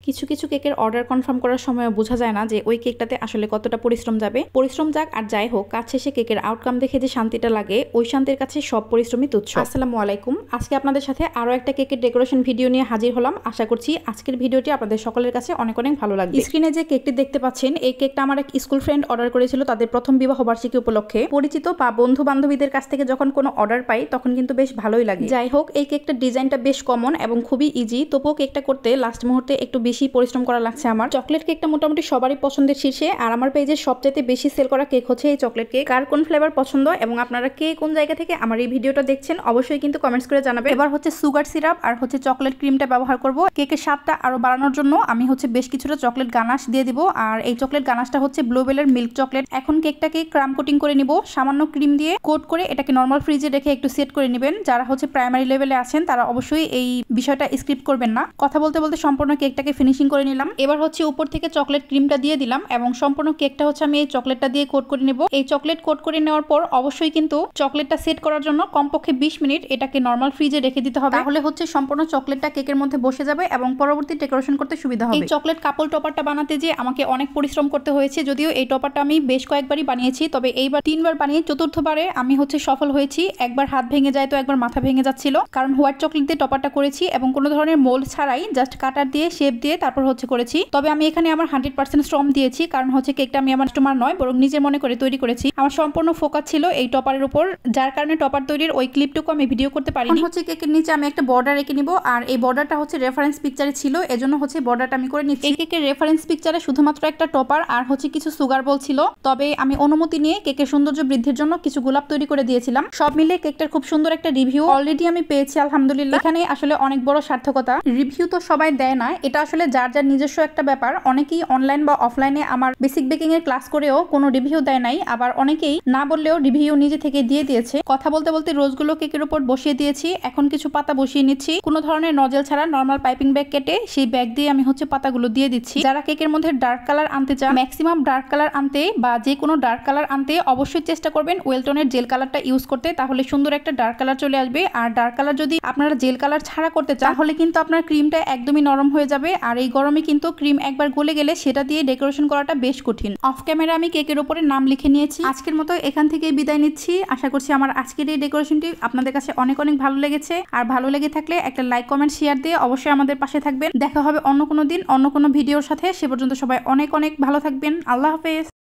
কিছু কিছু কেকের অর্ডার কনফার্ম করার সময় বোঝা যায় না যে ওই কেকটাতে আসলে কতটা পরিশ্রম যাবে। পরিশ্রম যাক আর যাই হোক, কাজ শেষে কেকের আউটকাম দেখে যে শান্তিটা লাগে, ওই শান্তির কাছে সব পরিশ্রমই তুচ্ছ। আসসালামু আলাইকুম, আজকে আপনাদের সাথে আরো একটা কেকের ডেকোরেশন ভিডিও নিয়ে হাজির হলাম। আশা করছি আজকের ভিডিওটি আপনাদের সকলের কাছে অনেক অনেক ভালো লাগবে। স্ক্রিনে যে কেকটি দেখতে পাচ্ছেন, এই কেকটা আমার এক স্কুল ফ্রেন্ড অর্ডার করেছিল তাদের প্রথম বিবাহ বার্ষিকী উপলক্ষে। পরিচিত বা বন্ধু বান্ধবীদের কাছ থেকে যখন কোনো অর্ডার পাই তখন কিন্তু বেশ ভালোই লাগে। যাই হোক, এই কেকটার ডিজাইনটা বেশ কমন এবং খুবই ইজি, তবুও কেকটা করতে লাস্ট মুহূর্তে একটু বেশি পরিশ্রম করা লাগছে আমার। চকলেট কেকটা মোটামুটি সবারই পছন্দের শীর্ষে, আর আমার পেজে সবচেয়ে বেশি সেল করা কেক হচ্ছে এই চকলেট কেক। কার কোন ফ্লেভার পছন্দ এবং আপনারা কে কোন জায়গা থেকে আমার এই ভিডিওটা দেখছেন অবশ্যই কিন্তু কমেন্টস করে জানাবেন। এবার হচ্ছে সুগার সিরাপ আর হচ্ছে চকলেট ক্রিমটা ব্যবহার করব। কেকের স্বাদটা আরো বাড়ানোর জন্য আমি হচ্ছে বেশ কিছুটা চকলেট গানাশ দিয়ে দিব, আর এই চকলেট গানাশটা হচ্ছে ব্লুবেলের মিল্ক চকলেট। এখন কেকটাকে ক্রাম কোটিং করে নিব, সামান্য ক্রিম দিয়ে কোট করে এটাকে নর্মাল ফ্রিজে রেখে একটু সেট করে নেবেন। যারা হচ্ছে প্রাইমারি লেভেলে আছেন তারা অবশ্যই এই বিষয়টা স্কিপ করবেন না। কথা বলতে বলতে সম্পূর্ণ কেকটাকে ফিনিশিং করে নিলাম। এবার হচ্ছে উপর থেকে চকলেট ক্রিমটা দিয়ে দিলাম এবং সম্পূর্ণ কেকটা হচ্ছে আমি এই চকলেটটা দিয়ে কোট করে নেব। এই চকলেট কোট করে নেওয়ার পর অবশ্যই কিন্তু চকলেটটা সেট করার জন্য কমপক্ষে 20 মিনিট এটাকে নর্মাল ফ্রিজে রেখে দিতে হবে, তাহলে হচ্ছে সম্পূর্ণ চকলেটটা কেকের মধ্যে বসে যাবে এবং পরবর্তী ডেকোরেশন করতে সুবিধা হবে। এই চকলেট কাপল টপারটা বানাতে যে আমাকে অনেক পরিশ্রম করতে হয়েছে, যদিও এই টপারটা আমি বেশ কয়েকবারই বানিয়েছি, তবে এইবার 3 বার বানিয়ে চতুর্থবারে আমি হচ্ছে সফল হয়েছি। একবার হাত ভেঙে যায় তো একবার মাথা ভেঙে যাচ্ছিল, কারণ হোয়াইট চকলেট দিয়ে টপারটা করেছি এবং কোনো ধরনের মোল্ড ছাড়াই জাস্ট কাটার দিয়ে শেপ দিয়ে তারপর হচ্ছে করেছি। তবে আমি এখানে আমার 100% শ্রম দিয়েছি, কারণ হচ্ছে কেকটা আমি আমার কাস্টমার নয় বরং নিজে মনে করে তৈরি করেছি। আমার সম্পূর্ণ ফোকাস ছিল এই টপারের উপর, যার কারণে টপার তৈরির ওই ক্লিপটুকু আমি ভিডিও করতে পারিনি। হচ্ছে কেকের নিচে আমি একটা বর্ডার রেখে নিব, আর এই বর্ডারটা হচ্ছে রেফারেন্স পিকচারে ছিল, এজন্য হচ্ছে বর্ডারটা আমি করে নিচ্ছি। এই কেকের রেফারেন্স পিকচারে শুধুমাত্র একটা টপার আর হচ্ছে কিছু সুগার বল ছিল, তবে আমি অনুমতি নিয়ে কেকের সৌন্দর্য বৃদ্ধির জন্য কিছু গোলাপ তৈরি করে দিয়েছিলাম। সব মিলে কেকটার খুব সুন্দর একটা রিভিউ অলরেডি আমি পেয়েছি আলহামদুলিল্লাহ। এখানে আসলে অনেক বড় সার্থকতা, রিভিউ তো সবাই দেয় না, এটা আসলে যার যার নিজস্ব একটা ব্যাপার। অনেকেই অনলাইন বা অফলাইনে আমার বেসিক বেকিং এর ক্লাস করেও কোনো রিভিউ দেয় নাই, আবার অনেকেই না বললেও রিভিউ নিজে থেকে দিয়ে দিয়েছে। কথা বলতে বলতে রোজগুলো কেকের উপর বসিয়ে দিয়েছি, এখন কিছু পাতা বসিয়ে নিচ্ছি। কোনো ধরনের নজেল ছাড়া নর্মাল পাইপিং ব্যাগ কেটে সেই ব্যাগ দিয়ে আমি হচ্ছে পাতাগুলো দিয়ে দিচ্ছি। যারা কেকের মধ্যে ডার্ক কালার আনতে চান, ম্যাক্সিমাম ডার্ক কালার আনতে বা যে কোনো ডার্ক কালার আনতে অবশ্যই চেষ্টা করবেন ওয়েলটনের জেল কালারটা ইউজ করতে, তাহলে সুন্দর একটা ডার্ক কালার চলে আসবে। আর ডার্ক কালার যদি আপনারা জেল কালার ছাড়া করতে চান তাহলে কিন্তু আপনার ক্রিমটা একদমই নরম হয়ে যাবে, আর এই গরমে কিন্তু ক্রিম একবার গলে গেলে সেটা দিয়ে ডেকোরেশন করাটা বেশ কঠিন। অফ ক্যামেরা আমি কেকের উপরে নাম লিখে নিয়েছি। আজকের মতো এখান থেকে বিদায় নিচ্ছি। আশা করছি আমার আজকের এই ডেকোরেশনটি আপনাদের কাছে অনেক অনেক ভালো লেগেছে, আর ভালো লেগে থাকলে একটা লাইক কমেন্ট শেয়ার দিয়ে অবশ্যই আমাদের পাশে থাকবেন। দেখা হবে অন্য কোনো দিন অন্য কোনো ভিডিওর সাথে। সে পর্যন্ত সবাই অনেক অনেক ভালো থাকবেন। আল্লাহ হাফেজ।